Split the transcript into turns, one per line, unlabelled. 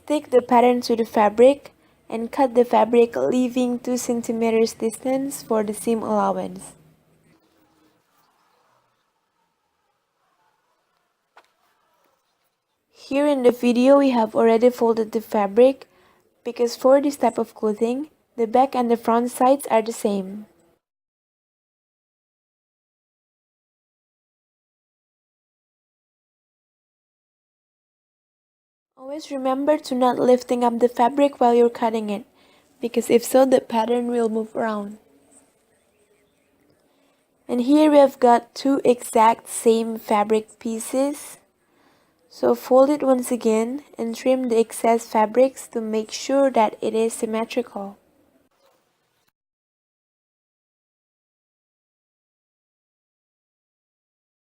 Stick the pattern to the fabric and cut the fabric, leaving 2 cm distance for the seam allowance. Here in the video we have already folded the fabric because for this type of clothing, the back and the front sides are the same. Always remember to not lifting up the fabric while you're cutting it, because if so, the pattern will move around. And here we have got 2 exact same fabric pieces. So fold it once again and trim the excess fabrics to make sure that it is symmetrical.